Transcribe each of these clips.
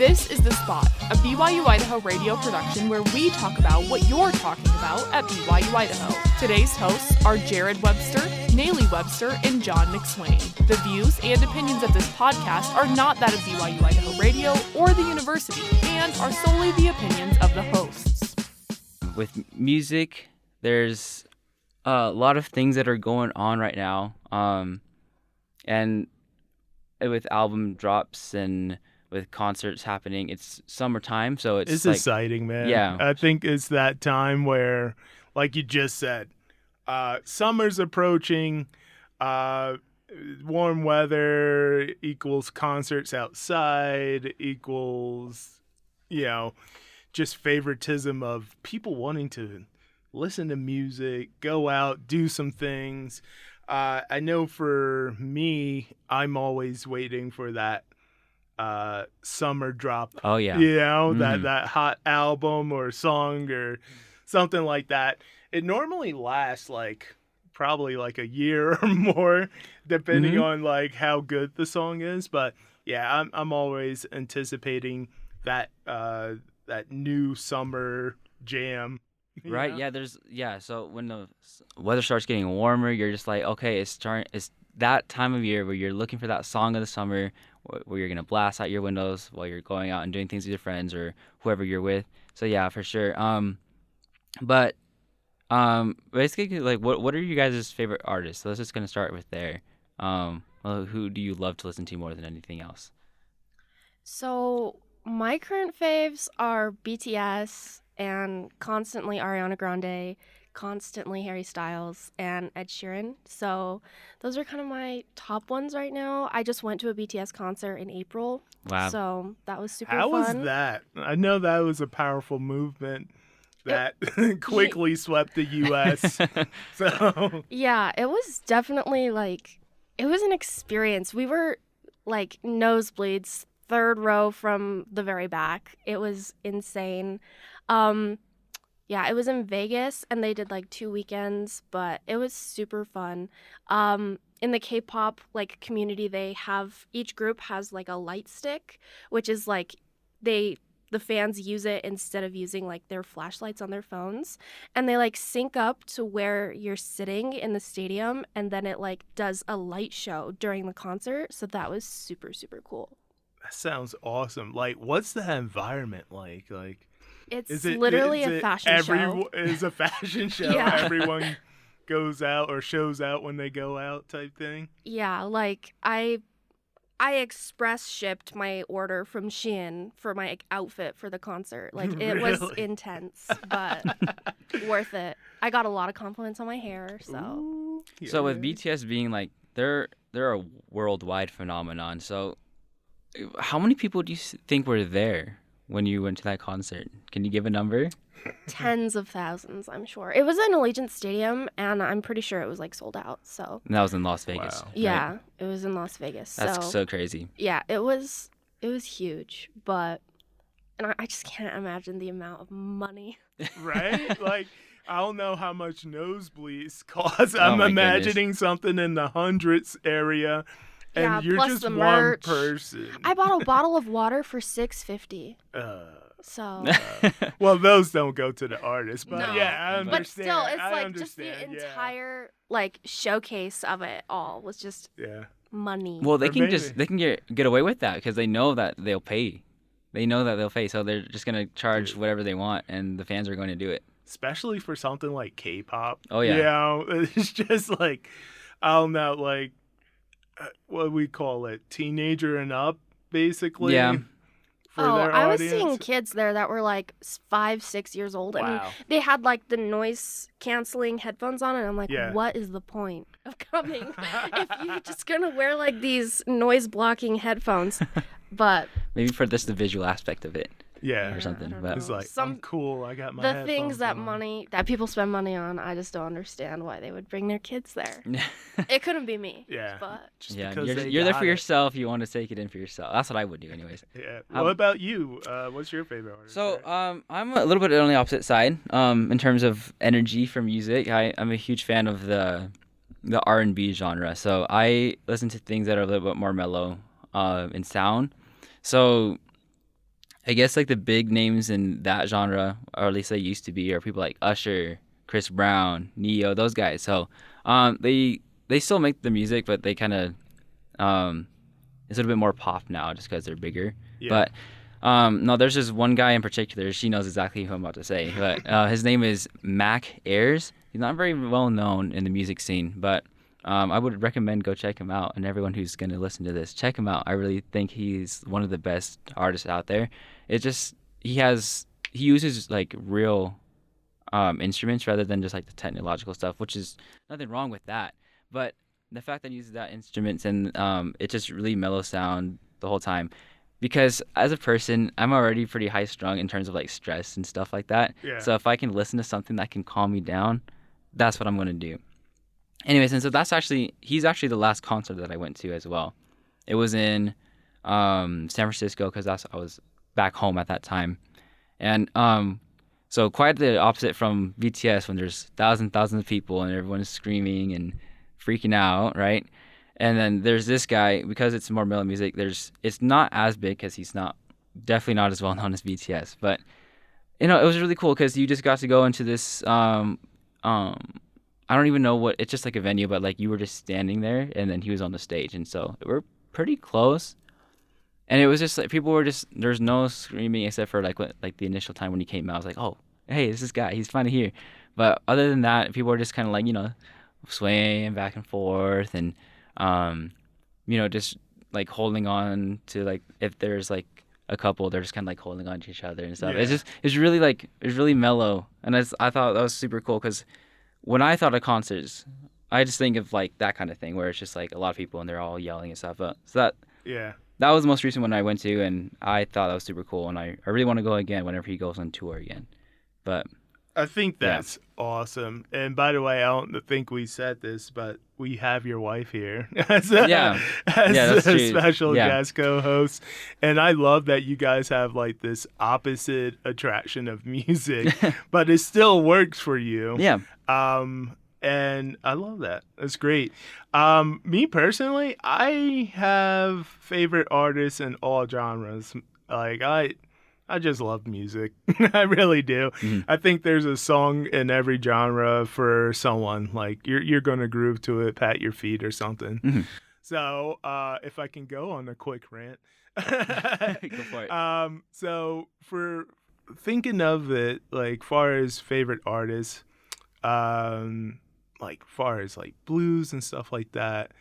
This is The Spot, a BYU-Idaho radio production where we talk about what you're talking about at BYU-Idaho. Today's hosts are Jared Webster, Naylee Webster, and John McSwain. The views and opinions of this podcast are not that of BYU-Idaho Radio or the university and are solely the opinions of the hosts. With music, there's a lot of things that are going on right now, and with album drops and with concerts happening, it's summertime, so it's like, exciting, man. Yeah. I think it's that time where, like you just said, summer's approaching, warm weather equals concerts outside equals, just favoritism of people wanting to listen to music, go out, do some things. I know for me, I'm always waiting for that summer drop. Oh yeah. That hot album or song or something like that. It normally lasts probably a year or more, depending on how good the song is. But yeah, I'm always anticipating that new summer jam. Right. Yeah. So when the weather starts getting warmer, you're just like, okay, it's that time of year where you're looking for that song of the summer, where you're gonna blast out your windows while you're going out and doing things with your friends or whoever you're with. So yeah, for sure. But basically, what are you guys' favorite artists? So let's just gonna start with there. Who do you love to listen to more than anything else? So my current faves are BTS and constantly Ariana Grande, constantly Harry Styles, and Ed Sheeran. So those are kind of my top ones right now. I just went to a BTS concert in April. Wow. So that was super fun. How was that? I know that was a powerful movement that quickly swept the U.S. So yeah, it was definitely it was an experience. We were nosebleeds, third row from the very back. It was insane. Yeah, it was in Vegas, and they did 2 weekends, but it was super fun. In the K-pop community, each group has a light stick, which is the fans use it instead of using their flashlights on their phones, and they sync up to where you're sitting in the stadium, and then it does a light show during the concert. So that was super, super cool. that sounds awesome. What's the environment like? It's literally a fashion show. It's a fashion show. Yeah. Everyone goes out or shows out when they go out type thing. Yeah, I express shipped my order from Shein for my outfit for the concert. It was Really? intense, but worth it. I got a lot of compliments on my hair, so. Ooh, So with yeah. BTS being they're a worldwide phenomenon. So how many people do you think were there when you went to that concert? Can you give a number? Tens of thousands, I'm sure. It was in Allegiant Stadium, and I'm pretty sure it was sold out. So And that was in Las Vegas. Wow. right? yeah, it was in Las Vegas. That's so crazy. Yeah, it was huge, but and I just can't imagine the amount of money. Right? I don't know how much nosebleeds cost. Oh I'm my imagining something in the hundreds area, and Yeah, you're plus just the one merch. person. I bought a bottle of water for $6.50. So, Well, those don't go to the artist, but No. yeah, I But understand. but still, it's I just the understand, yeah. entire showcase of it all was just Yeah. money. Well, they Or can maybe- they can get away with that because they know that they'll pay. They know that they'll pay, so they're just gonna charge whatever they want, and the fans are going to do it. Especially for something like K-pop. Oh, yeah. It's just I don't know, what do we call it, teenager and up, basically. Yeah. For Oh, their I was audience. seeing kids there that were 5, 6 years old, and Wow. they had the noise canceling headphones on, and I'm like, Yeah. what is the point of coming if you're just gonna wear these noise blocking headphones? But Maybe for the visual aspect of it. Yeah. Or something, I don't but- It's know. I'm cool. I got my the things headphones that on. people spend money on, I just don't understand why they would bring their kids there. It couldn't be me. Yeah. But Just Yeah, because you're, they you're there got for it. yourself. You want to take it in for yourself. That's what I would do, anyways. Yeah. How- What about you? What's your favorite artist? So, right? I'm a little bit on the opposite side. In terms of energy for music, I'm a huge fan of the R&B genre. So I listen to things that are a little bit more mellow, in sound. So I guess like the big names in that genre, or at least they used to be, are people like Usher, Chris Brown, Neo, those guys. So they still make the music, but they kind of it's a little bit more pop now just because they're bigger. Yeah. But no, there's just one guy in particular. She knows exactly who I'm about to say. But his name is Mac Ayres. He's not very well known in the music scene, but I would recommend go check him out. And everyone who's going to listen to this, check him out. I really think he's one of the best artists out there. It's just he uses like real instruments rather than just like the technological stuff, which is nothing wrong with that. But the fact that he uses that instruments and it just really mellow sound the whole time. Because as a person, I'm already pretty high strung in terms of like stress and stuff like that. Yeah. So if I can listen to something that can calm me down, that's what I'm gonna do. Anyways, and so he's actually the last concert that I went to as well. It was in San Francisco because I was back home at that time, and so quite the opposite from BTS when there's thousands of people and everyone's screaming and freaking out, right? And then there's this guy, because it's more mellow music, it's not as big because he's definitely not as well known as BTS. But, it was really cool because you just got to go into this, I don't even know it's just like a venue, but like you were just standing there and then he was on the stage. And so we're pretty close. And it was just like there's no screaming except for like the initial time when he came out. I was like, oh, hey, it's this guy. He's finally here. But other than that, people were just kind of like, swaying back and forth and, just like holding on to like if there's like a couple, they're just kind of like holding on to each other and stuff. Yeah. It's really mellow, and I thought that was super cool because when I thought of concerts, I just think of like that kind of thing where it's just like a lot of people and they're all yelling and stuff. So that was the most recent one I went to, and I thought that was super cool, and I really want to go again whenever he goes on tour again. But I think that's awesome. And by the way, I don't think we said this, but we have your wife here as a special guest co-host. And I love that you guys have like this opposite attraction of music, but it still works for you. Yeah. And I love that. That's great. Me personally, I have favorite artists in all genres. Like I just love music. I really do. Mm-hmm. I think there's a song in every genre for someone. Like you're gonna groove to it, pat your feet or something. Mm-hmm. So if I can go on a quick rant, go for it. So for thinking of it, like far as favorite artists, like far as like blues and stuff like that,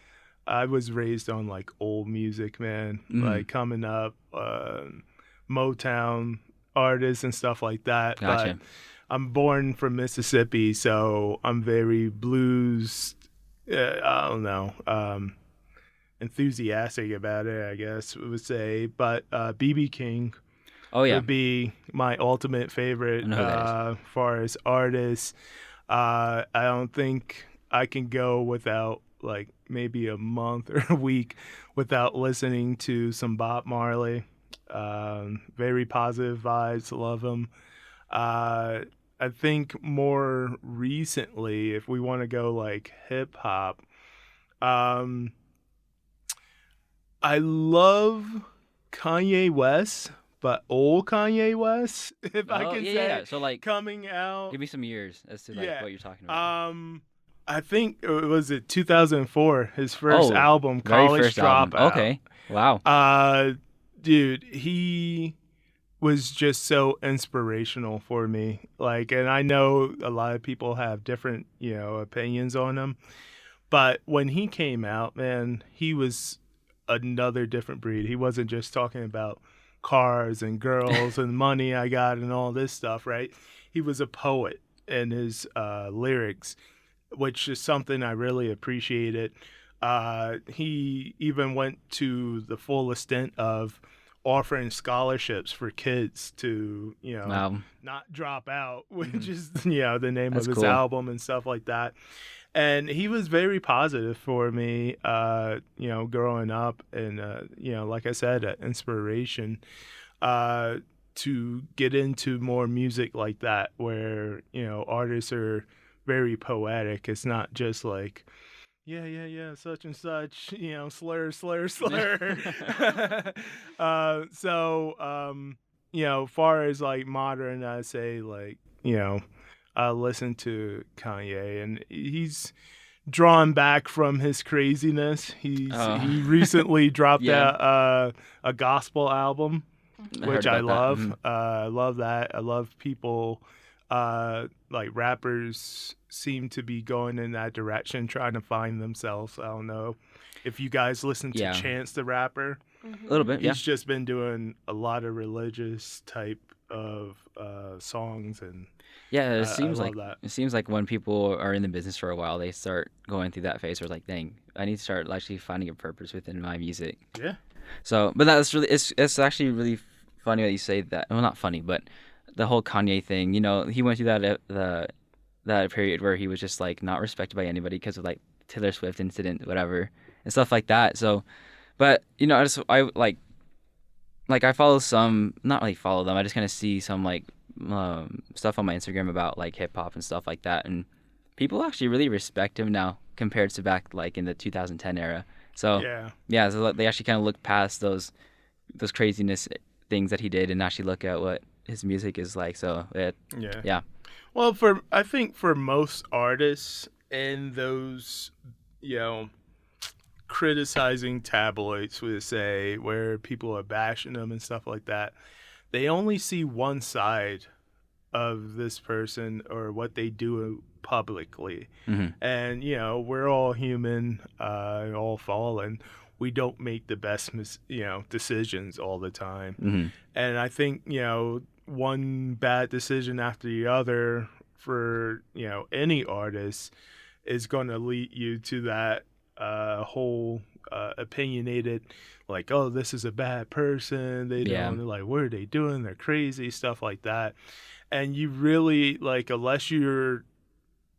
I was raised on like old music, man. Mm-hmm. Like coming up. Motown artists and stuff like that. Gotcha. But I'm born from Mississippi, so I'm very blues, I don't know, enthusiastic about it, I guess we would say. But B.B. King would be my ultimate favorite far as artists. I don't think I can go without like maybe a month or a week without listening to some Bob Marley. Very positive vibes, love him. I think more recently, if we want to go like hip hop, I love Kanye West, but old Kanye West, if I can say. Yeah. So like coming out. Give me some years as to like what you're talking about. I think it was 2004, his first album, College Dropout. Okay. Wow. Dude, he was just so inspirational for me. Like, and I know a lot of people have different, opinions on him. But when he came out, man, he was another different breed. He wasn't just talking about cars and girls and money I got and all this stuff, right? He was a poet in his lyrics, which is something I really appreciated. He even went to the full extent of offering scholarships for kids to, not drop out, which is, the name of his album and stuff like that. And he was very positive for me, growing up and, like I said, inspiration to get into more music like that where, artists are very poetic. It's not just like, yeah, such and such, slur. far as like modern, I say like, I listen to Kanye, and he's drawn back from his craziness. He recently dropped a gospel album, which I love. I love that. I love people like rappers seem to be going in that direction, trying to find themselves. I don't know if you guys listen to Chance the Rapper. A little bit, yeah. He's just been doing a lot of religious type of songs, and it seems like when people are in the business for a while, they start going through that phase where like, dang, I need to start actually finding a purpose within my music. Yeah. So, but that's really it's actually really funny that you say that. Well, not funny, but the whole Kanye thing. He went through that period where he was just like not respected by anybody because of like Taylor Swift incident, whatever, and stuff like that. So, but I follow some, not really follow them. I just kind of see some like stuff on my Instagram about like hip hop and stuff like that, and people actually really respect him now compared to back like in the 2010 era. So so they actually kind of look past those craziness things that he did and actually look at what his music is like. So Well, I think for most artists and those, criticizing tabloids would say, where people are bashing them and stuff like that, they only see one side of this person or what they do publicly. And we're all human, all fallen. We don't make the best decisions all the time. And I think one bad decision after the other for any artist is going to lead you to that whole opinionated, like, oh, this is a bad person, they don't like, what are they doing, they're crazy, stuff like that. And you really, like, unless you're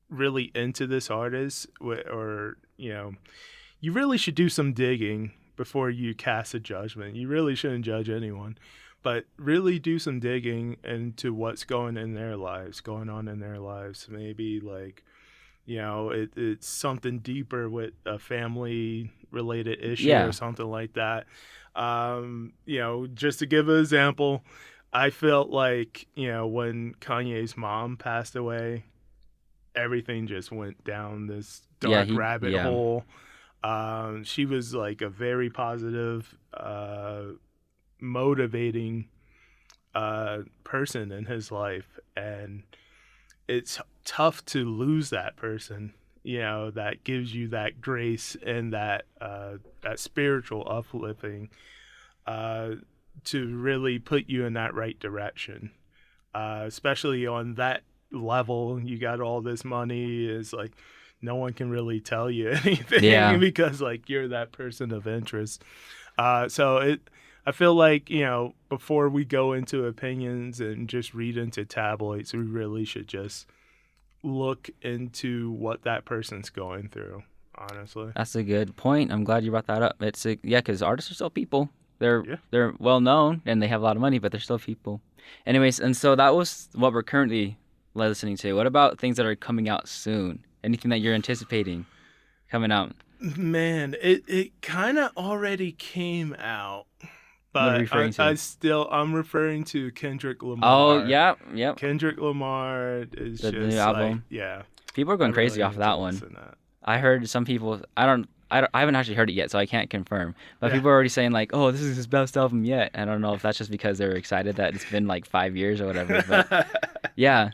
really into this artist, or you really should do some digging before you cast a judgment. You really shouldn't judge anyone, but really do some digging into what's going on in their lives. Maybe like, it's something deeper with a family related issue or something like that. Just to give an example, I felt like, when Kanye's mom passed away, everything just went down this dark rabbit hole. She was like a very positive, motivating person in his life, and it's tough to lose that person, that gives you that grace and that spiritual uplifting to really put you in that right direction, especially on that level. You got all this money, is like no one can really tell you anything because like you're that person of interest. So I feel like, before we go into opinions and just read into tabloids, we really should just look into what that person's going through, honestly. That's a good point. I'm glad you brought that up. It's because artists are still people. They're well known and they have a lot of money, but they're still people. Anyways, and so that was what we're currently listening to. What about things that are coming out soon? Anything that you're anticipating coming out? Man, it kind of already came out, but I'm referring to Kendrick Lamar. Oh, yeah, yep. Kendrick Lamar is the just new album. Like, people are going crazy off of that one. I heard some people. I haven't actually heard it yet, so I can't confirm. But people are already saying like, "Oh, this is his best album yet." I don't know if that's just because they're excited that it's been like 5 years or whatever. But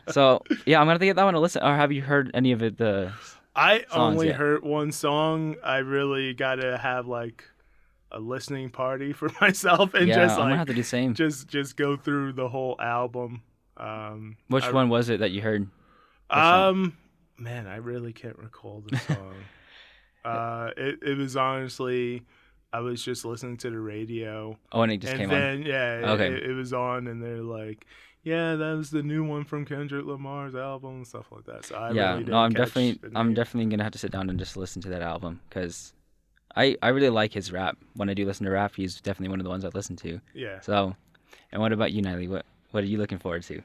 so I'm gonna give that one a listen. Or have you heard any of it? I only heard one song. I really gotta have like a listening party for myself and just like, I'm gonna have to do the same. Just go through the whole album. Which one was it that you heard? Man, I really can't recall the song. It was honestly, I was just listening to the radio. Oh, and it just came on. And then it was on, and they're like, "Yeah, that was the new one from Kendrick Lamar's album," and stuff like that. So I'm definitely gonna have to sit down and just listen to that album because I really like his rap. When I do listen to rap, he's definitely one of the ones I listen to. Yeah. So, and what about you, Niley? What are you looking forward to?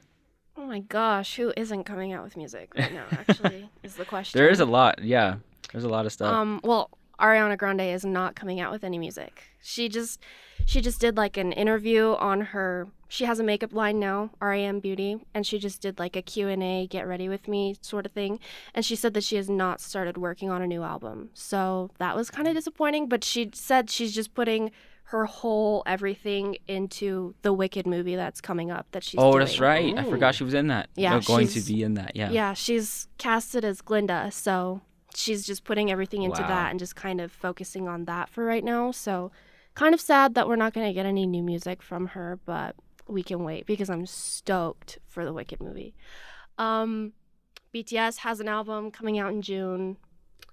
Oh my gosh, who isn't coming out with music right now, actually, is the question. There is a lot, yeah. There's a lot of stuff. Well, Ariana Grande is not coming out with any music. she just did like an interview on her. She has a makeup line now, RAM Beauty, and she just did like a Q&A, get ready with me sort of thing. And she said that she has not started working on a new album. So that was kind of disappointing, but she said she's just putting her whole everything into the Wicked movie that's coming up that she's doing. That's right. I Ooh. forgot she was in that. Yeah, going to she's- be in that. Yeah. Yeah, she's casted as Glinda, so she's just putting everything into Wow. that and just kind of focusing on that for right now. So kind of sad that we're not going to get any new music from her, but we can wait because I'm stoked for the Wicked movie. BTS has an album coming out in June.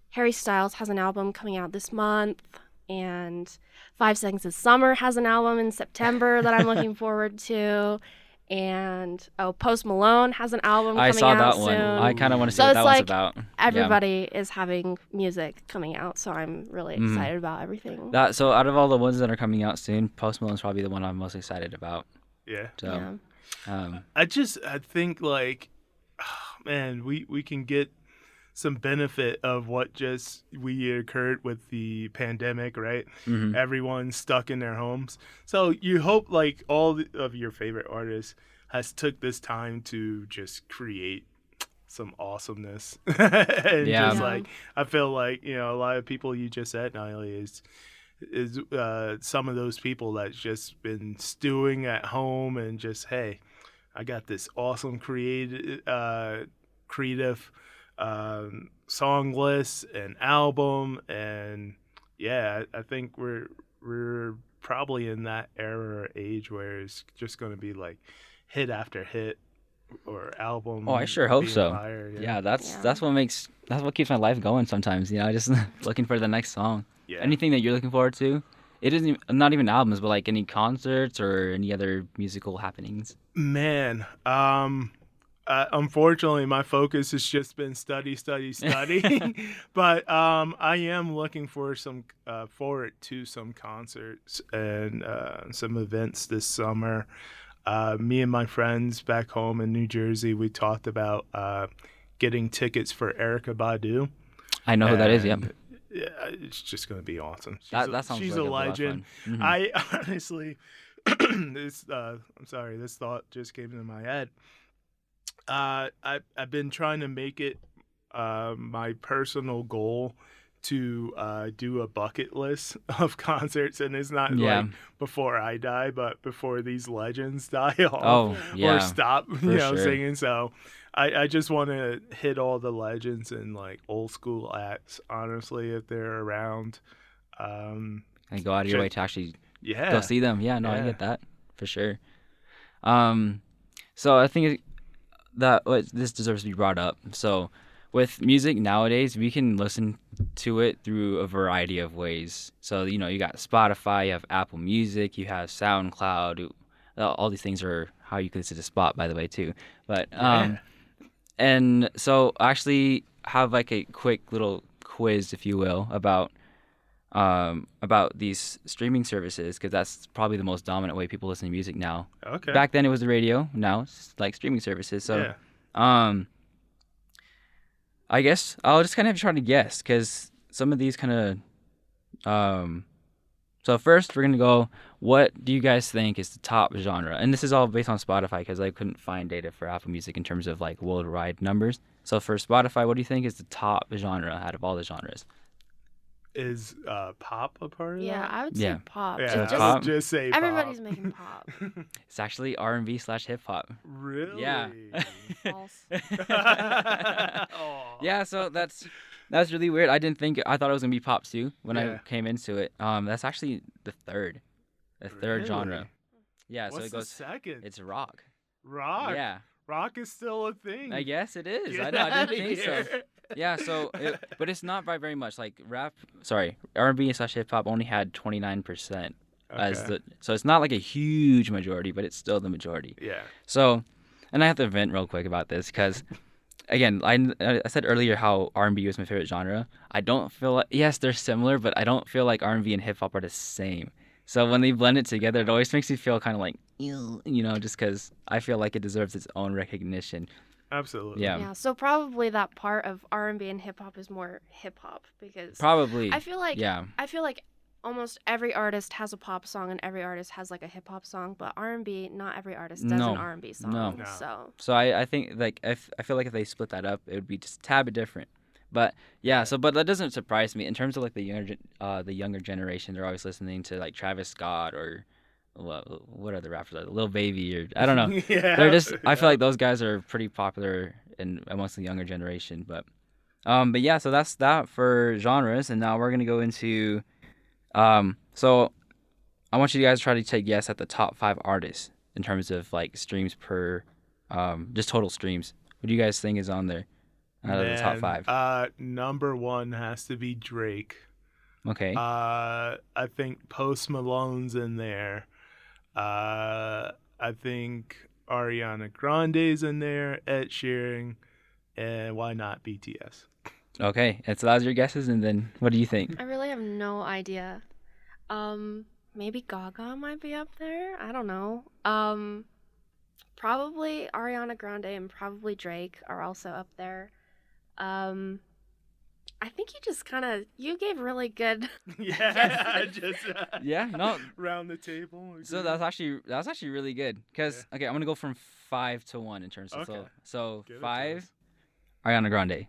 Harry Styles has an album coming out this month. And 5 Seconds of Summer has an album in September that I'm looking forward to. And Post Malone has an album coming out I saw that soon. one. I kind of want to see So what it's that like one's about. Everybody is having music coming out, so I'm really Mhm. excited about everything. So out of all the ones that are coming out soon, Post Malone's probably the one I'm most excited about. Yeah. So, Yeah. I think like, man, we can get some benefit of what just occurred with the pandemic, right? mhm. Everyone's stuck in their homes. So you hope like of your favorite artists has took this time to just create some awesomeness. And Yeah. just Yeah. like, I feel like, a lot of people you just said, Niley, is some of those people that's just been stewing at home and just, hey, I got this awesome creative song list and album, and yeah, I think we're probably in that era or age where it's just going to be like hit after hit or album. Oh, I sure hope being so. fire, Yeah, that's Yeah. that's what keeps my life going sometimes. Just looking for the next song. Yeah. Anything that you're looking forward to? It isn't not even albums, but like any concerts or any other musical happenings. Man, unfortunately, my focus has just been study. But I am looking for forward to some concerts and some events this summer. Me and my friends back home in New Jersey, we talked about getting tickets for Erykah Badu. I know who that is. Yep. And, yeah, it's just going to be awesome. That sounds she's like a lot of legend. fun. Mhm. I honestly, I'm sorry, this thought just came into my head. I've been trying to make it my personal goal to do a bucket list of concerts, and it's not Yeah. like before I die, but before these legends die off Oh yeah. or stop, sure. singing. So I just want to hit all the legends and like old school acts, honestly, if they're around. And go out of your way to actually Yeah. go see them. Yeah, no, I Yeah. get that for sure. So I think this deserves to be brought up. So with music nowadays, we can listen to it through a variety of ways. So you got Spotify, you have Apple Music, you have SoundCloud. All these things are how you can listen to Spot, by the way, too. But Yeah. and so I actually have like a quick little quiz, if you will, about these streaming services, because that's probably the most dominant way people listen to music now. Okay. Back then it was the radio. Now it's like streaming services. So, Yeah. I guess I'll just kind of try to guess, because some of these kind of, so first we're gonna go. What do you guys think is the top genre? And this is all based on Spotify, because I couldn't find data for Apple Music in terms of like worldwide numbers. So for Spotify, what do you think is the top genre out of all the genres? Is pop a part of Yeah, that? I would say Yeah. pop. Yeah, Just- I pop. would just say everybody's pop. making pop. It's actually R&B/hip hop. Really? Yeah. False. Aw. Yeah, so that's really weird. I thought it was gonna be pop too when Yeah. I came into it. That's actually the third genre. Really? Yeah, so What's it the goes. second? It's rock. rock. Yeah, Rock is still a thing. I guess it is. Get I know. I outta didn't think so. here. Yeah, but it's not by very much. Like R&B/hip hop only had 29% as Okay. so it's not like a huge majority, but it's still the majority. Yeah. So, and I have to vent real quick about this, because, again, I said earlier how R&B was my favorite genre. I don't feel like, yes, they're similar, but I don't feel like R&B and hip hop are the same. So when they blend it together, it always makes me feel kind of like, just because I feel like it deserves its own recognition. Absolutely. Yeah. Yeah, so probably that part of R&B and hip hop is more hip hop because Probably. I feel like Yeah. almost every artist has a pop song and every artist has like a hip hop song, but R&B, not every artist does No. an R&B song. No. No. So So I think like I feel like if they split that up, it would be just a tad bit different. But yeah, so but that doesn't surprise me in terms of like the younger generation. They're always listening to like Travis Scott or what are the rappers like Lil Baby or I don't know. Yeah. They're just I feel like those guys are pretty popular in amongst the younger generation. But yeah, so that's that for genres, and now we're gonna go into so I want you guys to try to take guess at the top 5 artists in terms of like streams per just total streams. What do you guys think is on there out of the top 5? Number 1 has to be Drake. Okay. I think Post Malone's in there. I think Ariana Grande's in there, Ed Sheeran, and why not BTS? Okay. And so that was your guesses, and then what do you think? I really have no idea. Maybe Gaga might be up there. I don't know. Probably Ariana Grande and probably Drake are also up there. I think you gave really good. Yeah, just Yeah, no. round the table. So that's actually really good because okay, I'm gonna go from 5 to 1 in terms of Okay. so Give it to 5 us. Ariana Grande,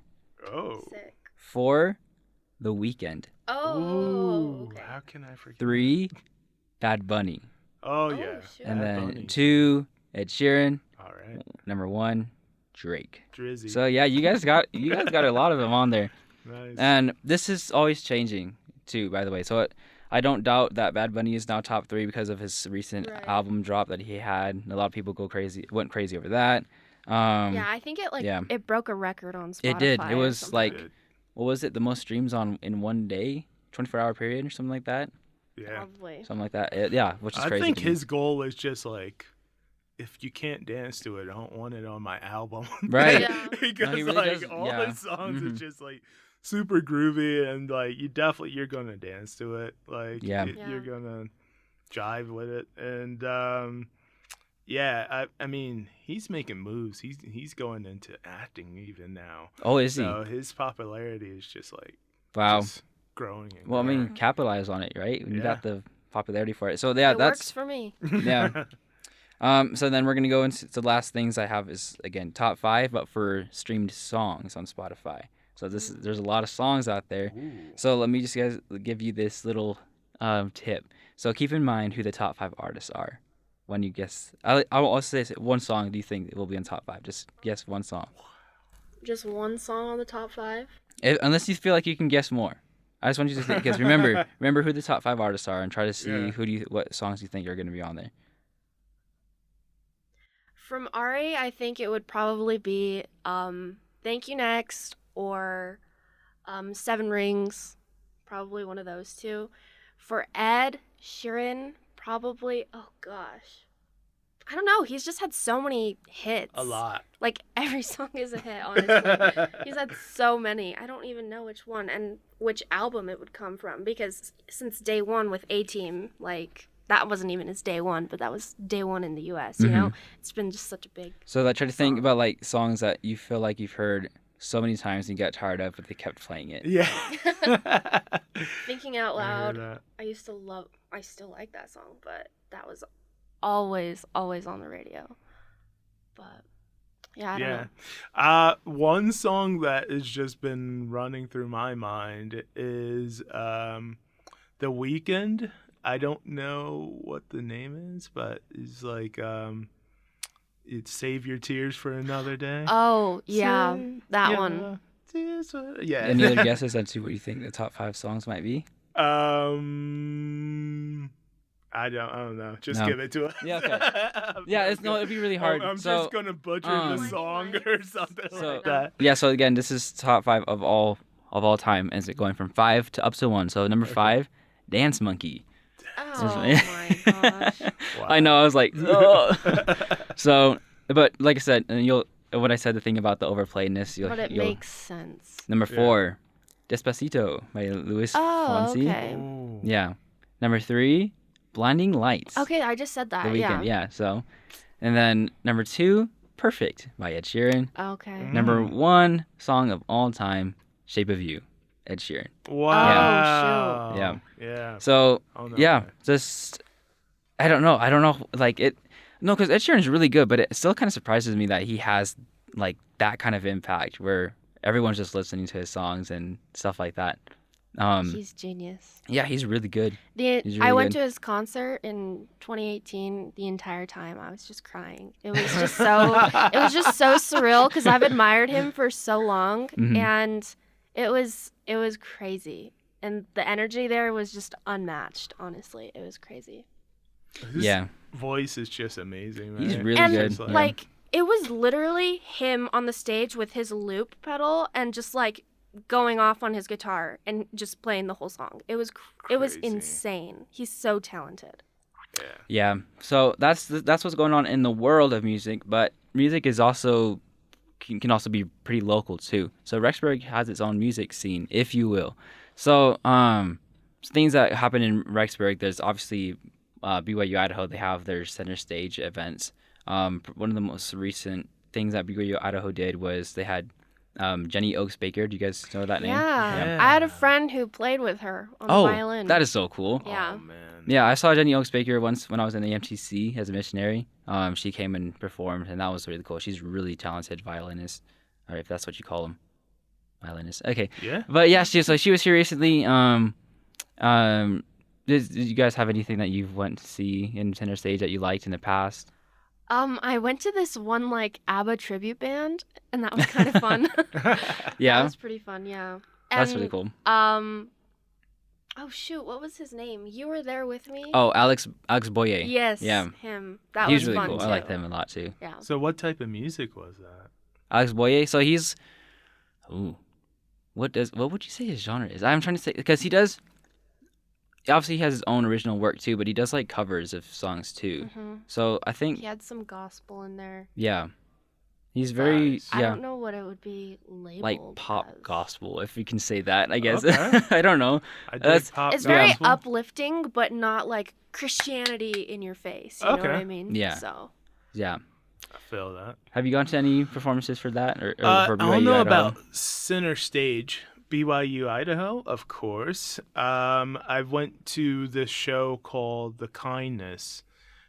Oh. Sick. 4 The Weeknd, Oh, Ooh, okay. how can I forget? 3 Bad Bunny, Oh Oh, yeah. shit. and Bad then Bunny. 2 Ed Sheeran, All right. number 1 Drake. Drizzy. So yeah, you guys got a lot of them on there. Nice. And this is always changing too, by the way. So I don't doubt that Bad Bunny is now top 3 because of his recent Right. album drop that he had. A lot of people went crazy over that. Yeah, I think yeah. it broke a record on Spotify. It did. It or was something. like, Good. what was it? The most streams in one day, 24-hour period or something like that. Yeah. Probably. Something like that. Yeah, which is I crazy. think to me. his goal is just like, if you can't dance to it, I don't want it on my album. Right. Yeah. Because No, he really like does- all yeah. his songs Mhm. is just like super groovy and like you're gonna dance to it. Like Yeah. you're gonna jive with it. And yeah, I mean he's making moves. He's going into acting even now. Oh, is he? So his popularity is just like Wow. just growing. And Well, I mean, growing. capitalize on it, right? When you Yeah. got the popularity for it. So yeah, It that's works for me. yeah. So then we're gonna go into the last things I have is again top 5, but for streamed songs on Spotify. So there's a lot of songs out there. Ooh. So let me just guys give you this little tip. So keep in mind who the top 5 artists are when you guess. I will also say one song. Do you think will be in top 5? Just guess one song. Just one song on the top 5. Unless you feel like you can guess more. I just want you to think because remember who the top 5 artists are and try to see Yeah. what songs you think are gonna be on there. From Ari, I think it would probably be Thank You Next or Seven Rings. Probably one of those two. For Ed Sheeran, probably, oh gosh. I don't know. He's just had so many hits. A lot. Like every song is a hit, honestly. He's had so many. I don't even know which one and which album it would come from because since day one with A-Team, like that wasn't even his day one, but that was day one in the US, you know? It's been just such a big So I try to think song. about like songs that you feel like you've heard so many times and you got tired of, but they kept playing it. Yeah. Thinking Out I hear Loud. that. I still like that song, but that was always on the radio. But yeah, I don't know. One song that has just been running through my mind is The Weeknd. I don't know what the name is, but it's like it's Save Your Tears for Another Day. Oh, yeah, Save that your one. tears for- Yeah. Any other guesses as to what you think the top 5 songs might be? I don't know. Just No. give it to us. Yeah, okay. Yeah, it'd be really hard. I'm so, just gonna butcher um, the song or something So- like that. yeah, so again, this is top 5 of all time, and it's going from 5 to up to 1. So number 5, Dance Monkey. Oh my gosh. Wow. I know, I was like, oh. So, but like I said, and what I said, the thing about the overplayedness, But it you'll makes sense. number Yeah. 4, Despacito by Luis Oh, Fonsi. okay. Ooh. Yeah. Number 3, Blinding Lights. Okay, I just said The that. Weeknd, yeah. So, and then number 2, Perfect by Ed Sheeran. Okay. Mm. Number 1 song of all time, Shape of You. Ed Sheeran. Wow. Yeah. Yeah. So Oh, no yeah, way. just I don't know like it. No, because Ed Sheeran's really good, but it still kind of surprises me that he has like that kind of impact where everyone's just listening to his songs and stuff like that. He's genius. Yeah, he's really good. I really went good. to his concert in 2018. The entire time, I was just crying. It was just so surreal because I've admired him for so long, Mhm. and it was crazy. And the energy there was just unmatched. Honestly, it was crazy. His Yeah. voice is just amazing, right? He's really And good. It's yeah. like it was literally him on the stage with his loop pedal and just like going off on his guitar and just playing the whole song. It was Crazy. insane. He's so talented. Yeah. Yeah, so that's what's going on in the world of music, but music is also can also be pretty local too. So Rexburg has its own music scene, if you will. So things that happen in Rexburg, there's obviously BYU-Idaho. They have their center stage events. One of the most recent things that BYU-Idaho did was they had Jenny Oaks Baker. Do you guys know that name? Yeah. I had a friend who played with her on the Oh, violin. that is so cool. Yeah. Oh, man. Yeah, I saw Jenny Oaks Baker once when I was in the MTC as a missionary. She came and performed, and that was really cool. She's a really talented violinist, or if that's what you call them, violinist. Okay, Yeah. but yeah, she was here recently. Did you guys have anything that you went to see in center stage that you liked in the past? I went to this one like ABBA tribute band, and that was kind of fun. That Yeah, was pretty fun. Yeah. that's And, really cool. Oh shoot, what was his name? You were there with me. Oh, Alex Boyer. Yes. Yeah. Him. That He's was really fun cool. too. I like him a lot too. Yeah. So what type of music was that? Alex Boyer. So he's, ooh, what would you say his genre is? I'm trying to say because he does. Obviously, he has his own original work too, but he does like covers of songs too. hmm So I think, He had some gospel in there. yeah, he's very Nice. I yeah, don't know what it would be labeled like pop as. gospel, if you can say that. I guess Okay. I don't know. I dig That's- pop It's very gospel. uplifting, but not like Christianity in your face. You know what Okay. I mean? Yeah. So Yeah. I feel that. Have you gone to any performances for that or for I don't know BYU-Idaho? about center stage. BYU-Idaho, of course. I went to this show called The Kindness,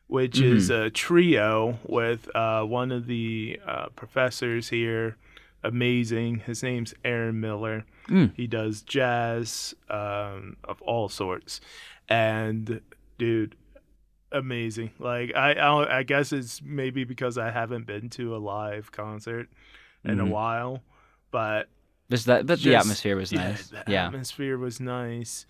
which is a trio with one of the professors here. Amazing. His name's Aaron Miller. He does jazz of all sorts. And, dude, amazing. Like, I guess it's maybe because I haven't been to a live concert in a while, but But the just- atmosphere was nice. The Yeah. atmosphere was nice,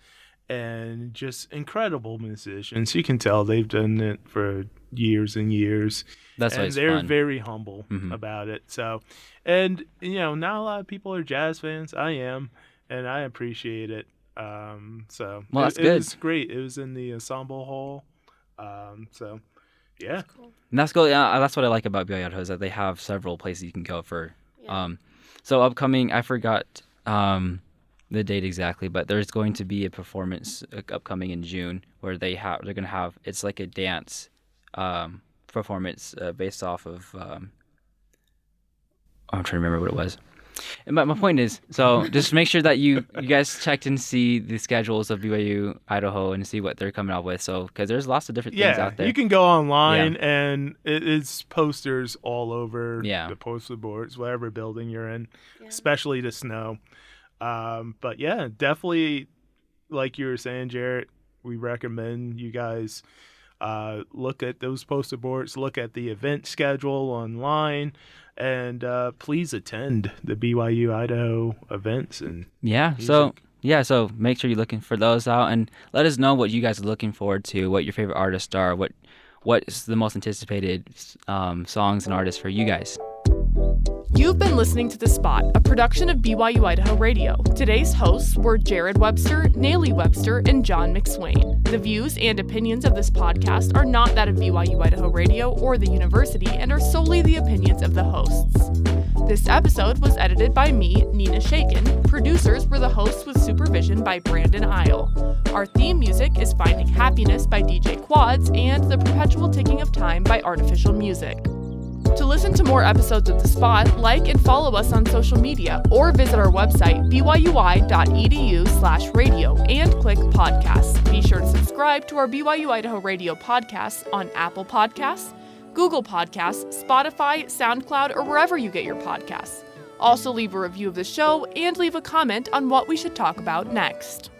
and just incredible musicians. You can tell they've done it for years and years. That's why and it's they're fun. very humble Mhm. about it. So, and not a lot of people are jazz fans. I am, and I appreciate it. So Well, that's it good. was great. It was in the ensemble hall. So yeah. And that's cool. Yeah, that's what I like about BYU-Idaho is that they have several places you can go for. Yeah. So upcoming, I forgot the date exactly, but there's going to be a performance upcoming in June where they're gonna have it's like a dance performance based off of I'm trying to remember what it was. And my point is, so just make sure that you guys checked and see the schedules of BYU-Idaho and see what they're coming out with. So because there's lots of different things Yeah, out there. you can go online and it's posters all over Yeah. the poster boards, whatever building you're in, Yeah. especially the snow. But yeah, definitely, like you were saying, Jarrett, we recommend you guys look at those poster boards, look at the event schedule online, and please attend the BYU-Idaho events. And Yeah. So make sure you're looking for those out and let us know what you guys are looking forward to, what your favorite artists are, what is the most anticipated songs and artists for you guys. You've been listening to The Spot, a production of BYU-Idaho Radio. Today's hosts were Jared Webster, Nayli Webster, and John McSwain. The views and opinions of this podcast are not that of BYU-Idaho Radio or the university and are solely the opinions of the hosts. This episode was edited by me, Nina Shakin. Producers were the hosts with supervision by Brandon Isle. Our theme music is Finding Happiness by DJ Quads and The Perpetual Ticking of Time by Artificial Music. To listen to more episodes of The Spot, like and follow us on social media or visit our website, byui.edu/radio, and click podcasts. Be sure to subscribe to our BYU Idaho Radio podcasts on Apple Podcasts, Google Podcasts, Spotify, SoundCloud, or wherever you get your podcasts. Also, leave a review of the show and leave a comment on what we should talk about next.